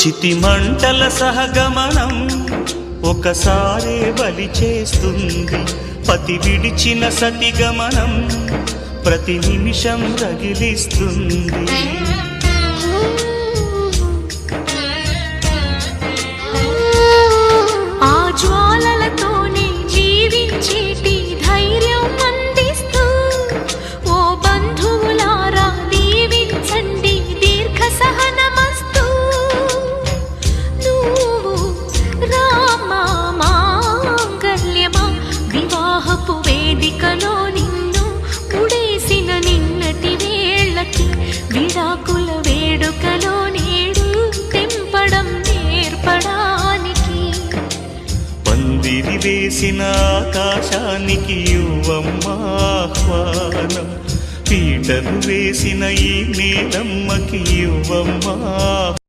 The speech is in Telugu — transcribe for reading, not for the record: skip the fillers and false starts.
చితి మంటల సహగమనం ఒకసారే బలి చేస్తుంది. పతి విడిచిన సతిగమనం ప్రతి నిమిషం రగిలిస్తుంది. ఆ జ్వాలలతోనే జీవించేటి ధైర్యం అందిస్తూ ఓ బంధువులారా దీవించండి దీర్ఘ సహనమస్తు. నువ్వు రామా మాంగల్యమా వివాహపు వేదికలో నిన్ను ఉడేసిన నిన్నటి వేళకి విడాకుల వేడుకలో నేడు తెంపడం నేర్పడానికి. పందిరి వేసిన ఆకాశానికి యువమ్మా ఆహ్వానం, పీటలు వేసిన ఈ నీలమ్మకి యువమ్మా